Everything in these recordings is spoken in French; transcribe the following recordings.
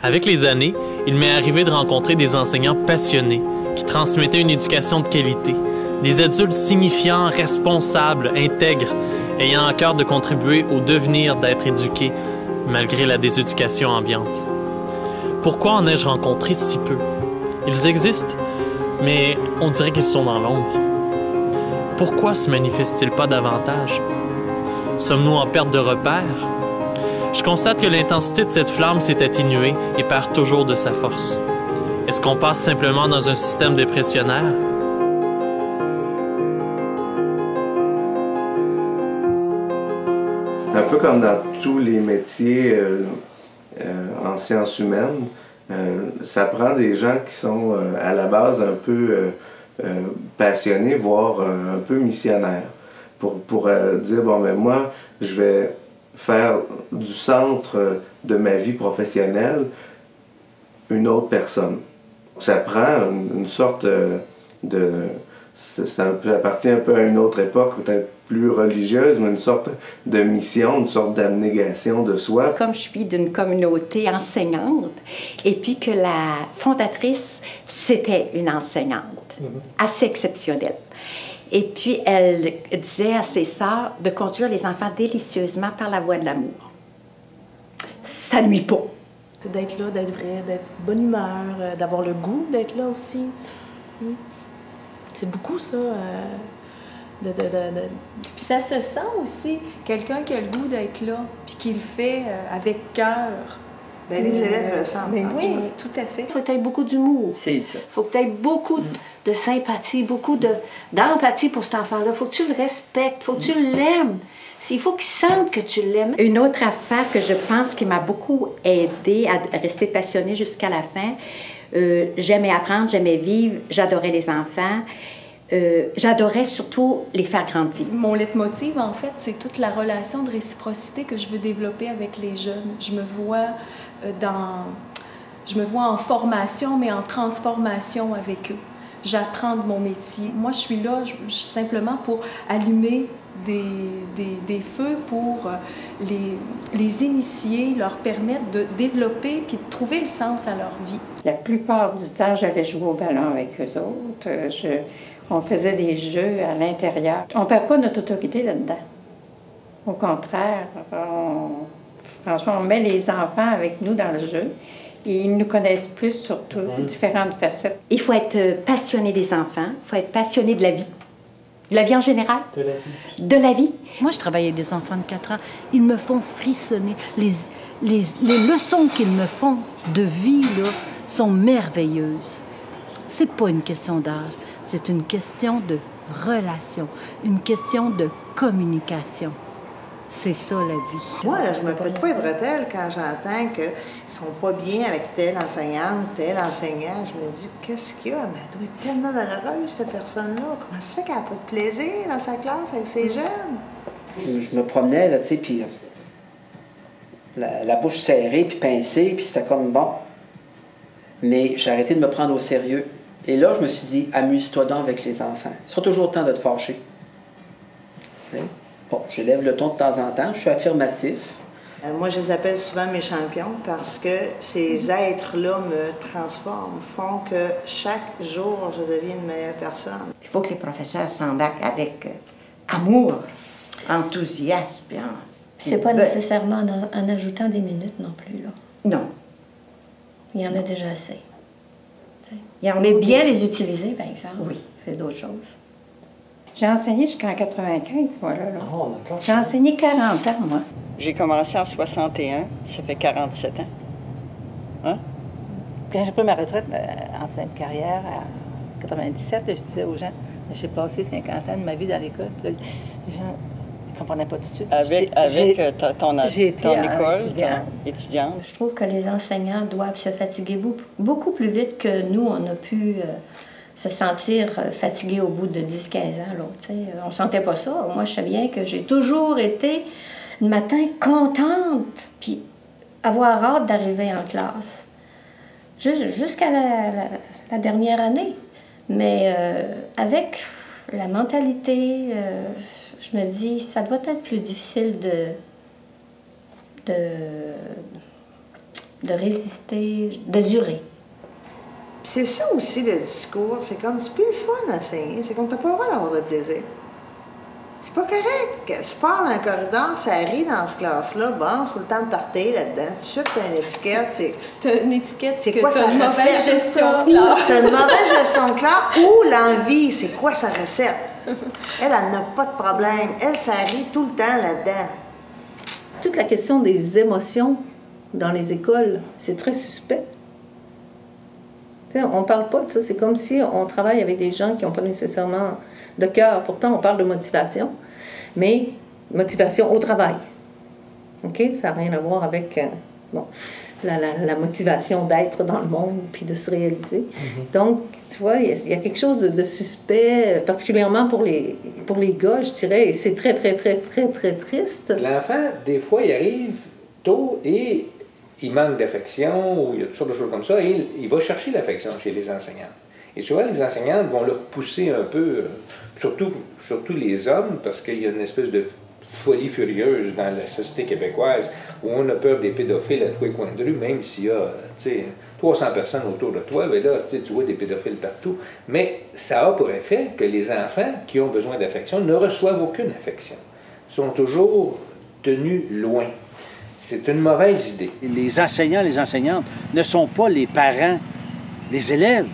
Avec les années, il m'est arrivé de rencontrer des enseignants passionnés qui transmettaient une éducation de qualité, des adultes signifiants, responsables, intègres, ayant à cœur de contribuer au devenir d'être éduqués, malgré la déséducation ambiante. Pourquoi en ai-je rencontré si peu? Ils existent, mais on dirait qu'ils sont dans l'ombre. Pourquoi se manifestent-ils pas davantage? Sommes-nous en perte de repères? Je constate que l'intensité de cette flamme s'est atténuée et perd toujours de sa force. Est-ce qu'on passe simplement dans un système dépressionnaire? Un peu comme dans tous les métiers en sciences humaines, ça prend des gens qui sont à la base un peu passionnés, voire un peu missionnaires, pour dire, bon, ben moi, je vais faire du centre de ma vie professionnelle une autre personne. Ça prend une sorte de... Ça appartient un peu à une autre époque, peut-être plus religieuse, mais une sorte de mission, une sorte d'abnégation de soi. Comme je suis d'une communauté enseignante, et puis que la fondatrice, c'était une enseignante, assez exceptionnelle. Et puis, elle disait à ses sœurs de conduire les enfants délicieusement par la voie de l'amour. Ça nuit pas. C'est d'être là, d'être vrai, d'être bonne humeur, d'avoir le goût d'être là aussi. C'est beaucoup ça. Puis ça se sent aussi, quelqu'un qui a le goût d'être là, puis qui le fait avec cœur. Bien, les élèves le sentent. Mais oui, tout à fait. Il faut que tu aies beaucoup d'humour. C'est ça. Il faut que tu aies beaucoup de sympathie, beaucoup d'empathie pour cet enfant-là. Il faut que tu le respectes, il faut que tu l'aimes. Il faut qu'il sente que tu l'aimes. Une autre affaire que je pense qui m'a beaucoup aidée à rester passionnée jusqu'à la fin, j'aimais apprendre, j'aimais vivre, j'adorais les enfants. J'adorais surtout les faire grandir. Mon leitmotiv, en fait, c'est toute la relation de réciprocité que je veux développer avec les jeunes. Je me vois en formation, mais en transformation avec eux. J'apprends de mon métier. Moi, je suis là simplement pour allumer des feux, pour les initier, leur permettre de développer puis de trouver le sens à leur vie. La plupart du temps, j'allais jouer au ballon avec eux autres. On faisait des jeux à l'intérieur. On ne perd pas notre autorité là-dedans. Au contraire, franchement, on met les enfants avec nous dans le jeu et ils nous connaissent plus sur différentes facettes. Il faut être passionné des enfants, il faut être passionné de la vie. De la vie en général. De la vie. De la vie. Moi, je travaille avec des enfants de 4 ans. Ils me font frissonner. Les leçons qu'ils me font de vie là, sont merveilleuses. C'est pas une question d'âge. C'est une question de relation, une question de communication. C'est ça, la vie. Moi, là, je me pète pas les bretelles quand j'entends qu'ils sont pas bien avec telle enseignante, tel enseignant. Je me dis, qu'est-ce qu'il y a? Mais elle doit être tellement malheureuse, cette personne-là. Comment ça fait qu'elle n'a pas de plaisir dans sa classe avec ses jeunes? Je me promenais, là, tu sais, puis la bouche serrée, puis pincée, puis c'était comme bon. Mais j'ai arrêté de me prendre au sérieux. Et là, je me suis dit, amuse-toi donc avec les enfants. Il sera toujours le temps de te fâcher. Bon, j'élève le ton de temps en temps, je suis affirmatif. Moi, je les appelle souvent mes champions parce que ces êtres-là me transforment, font que chaque jour, je deviens une meilleure personne. Il faut que les professeurs s'embarquent avec amour, enthousiasme. C'est pas nécessairement en ajoutant des minutes non plus, là. Non. Il y en a déjà assez. Mais bien les utiliser, par exemple, oui, c'est d'autres choses. J'ai enseigné jusqu'en 95, moi, là. Oh, d'accord. J'ai enseigné 40 ans, moi. J'ai commencé en 61, ça fait 47 ans. Hein? Quand j'ai pris ma retraite en fin de carrière, à 97, je disais aux gens, j'ai passé 50 ans de ma vie dans l'école. Les gens ne comprenaient pas tout de suite. Avec ton école, étudiante. Je trouve que les enseignants doivent se fatiguer beaucoup plus vite que nous, on a pu se sentir fatigués au bout de 10-15 ans. Là, on ne sentait pas ça. Moi, je sais bien que j'ai toujours été, le matin, contente, puis avoir hâte d'arriver en classe. Jusqu'à la dernière année. Mais avec la mentalité, je me dis, ça doit être plus difficile de résister, de durer. C'est ça aussi le discours, c'est comme, c'est plus le fun d'enseigner, c'est comme t'as pas le droit d'avoir de plaisir. C'est pas correct. Que tu pars dans un corridor, ça rit dans cette classe-là, bon, tout le temps de partir là-dedans. Tout de suite, t'as une étiquette. T'as une étiquette, c'est que quoi sa t'as une mauvaise recette? gestion de classe. T'as une mauvaise gestion de classe ou l'envie, c'est quoi sa recette? Elle n'a pas de problème. Elle, ça rit tout le temps là-dedans. Toute la question des émotions dans les écoles, c'est très suspect. T'sais, on ne parle pas de ça. C'est comme si on travaille avec des gens qui n'ont pas nécessairement de cœur. Pourtant, on parle de motivation, mais motivation au travail. OK? Ça n'a rien à voir avec bon, la motivation d'être dans le monde puis de se réaliser. Donc, tu vois, il y a quelque chose de suspect, particulièrement pour les gars, je dirais, et c'est très, très, très, très, très triste. L'enfant, des fois, il arrive tôt et il manque d'affection ou il y a toutes sortes de choses comme ça et il va chercher l'affection chez les enseignants. Et souvent, les enseignants vont leur pousser un peu, surtout les hommes, parce qu'il y a une espèce de folie furieuse dans la société québécoise où on a peur des pédophiles à tous les coins de rue, même s'il y a 300 personnes autour de toi, bien là, tu vois des pédophiles partout. Mais ça a pour effet que les enfants qui ont besoin d'affection ne reçoivent aucune affection. Ils sont toujours tenus loin. C'est une mauvaise idée. Les enseignants, les enseignantes ne sont pas les parents des élèves.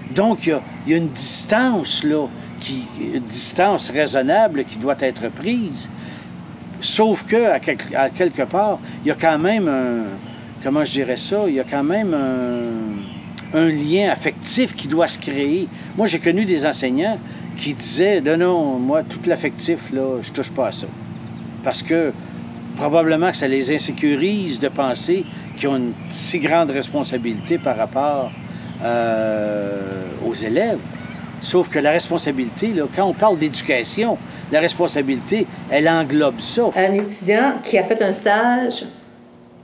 Donc, il y a une distance, là, une distance raisonnable qui doit être prise. Sauf que, à quelque part, il y a quand même comment je dirais ça, il y a quand même un lien affectif qui doit se créer. Moi, j'ai connu des enseignants qui disaient, non, moi, tout l'affectif, là, je touche pas à ça. Parce que probablement que ça les insécurise de penser qu'ils ont une si grande responsabilité par rapport aux élèves. Sauf que la responsabilité, là, quand on parle d'éducation, la responsabilité, elle englobe ça. Un étudiant qui a fait un stage,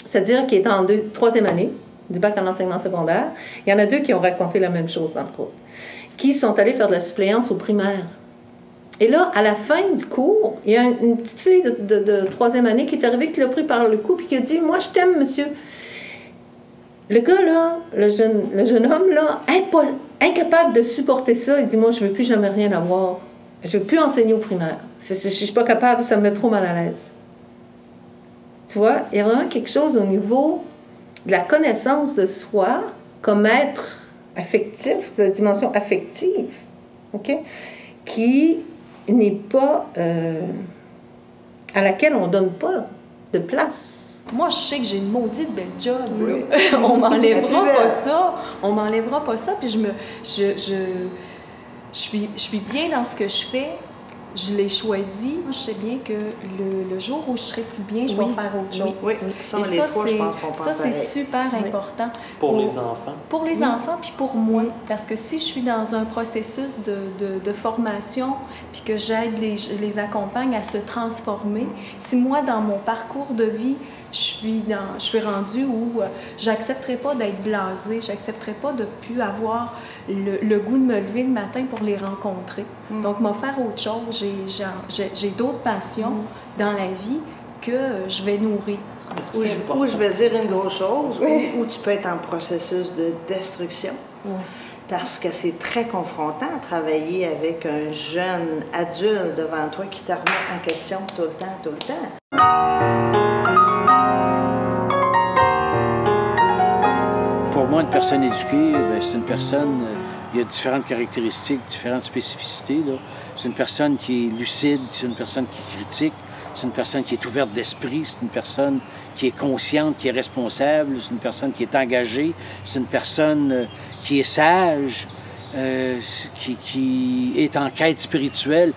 c'est-à-dire qui est en troisième année du bac en enseignement secondaire, il y en a deux qui ont raconté la même chose, entre autres, qui sont allés faire de la suppléance au primaire. Et là, à la fin du cours, il y a une petite fille de troisième année qui est arrivée, qui l'a pris par le cou, puis qui a dit « Moi, je t'aime, monsieur. » Le gars, là, le jeune homme, là, incapable de supporter ça, il dit « Moi, je ne veux plus jamais rien avoir. Je ne veux plus enseigner au primaire. Je ne suis pas capable, ça me met trop mal à l'aise. » Tu vois, il y a vraiment quelque chose au niveau de la connaissance de soi comme être affectif, de la dimension affective, OK? Qui n'est pas... à laquelle on ne donne pas de place. Moi, je sais que j'ai une maudite belle job. Oui. On m'enlèvera pas ça. On m'enlèvera pas ça. Puis je suis bien dans ce que je fais. Je l'ai choisi. Moi, je sais bien que le jour où je serai plus bien, je vais faire autre chose. Oui. Ça, c'est super important. Pour les enfants. Pour les enfants, puis pour moi. Parce que si je suis dans un processus de formation, puis que je les accompagne à se transformer, si moi, dans mon parcours de vie, je suis rendue où j'accepterai pas d'être blasée, j'accepterai pas de plus avoir le goût de me lever le matin pour les rencontrer. Donc, m'en faire autre chose. J'ai d'autres passions dans la vie que je vais nourrir. Ou je vais dire une grosse chose, où tu peux être en processus de destruction. Parce que c'est très confrontant à travailler avec un jeune adulte devant toi qui te remet en question tout le temps. Pour moi, une personne éduquée, c'est une personne, il y a différentes caractéristiques, différentes spécificités. C'est une personne qui est lucide, c'est une personne qui est critique, c'est une personne qui est ouverte d'esprit, c'est une personne qui est consciente, qui est responsable, c'est une personne qui est engagée, c'est une personne qui est sage, qui est en quête spirituelle.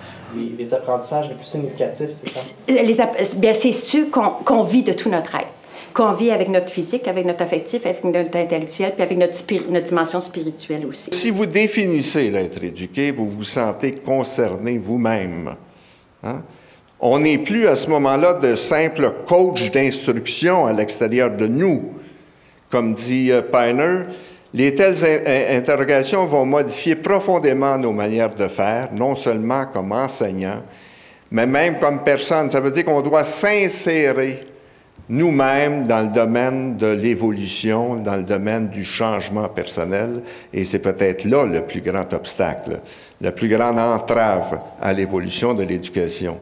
Les apprentissages les plus significatifs, c'est ça? C'est ceux qu'on vit de tout notre être. Qu'on vit avec notre physique, avec notre affectif, avec notre intellectuel, puis avec notre dimension spirituelle aussi. Si vous définissez l'être éduqué, vous vous sentez concerné vous-même. Hein? On n'est plus à ce moment-là de simple coach d'instruction à l'extérieur de nous. Comme dit Piner, les telles interrogations vont modifier profondément nos manières de faire, non seulement comme enseignants, mais même comme personne. Ça veut dire qu'on doit s'insérer nous-mêmes dans le domaine de l'évolution, dans le domaine du changement personnel, et c'est peut-être là le plus grand obstacle, la plus grande entrave à l'évolution de l'éducation.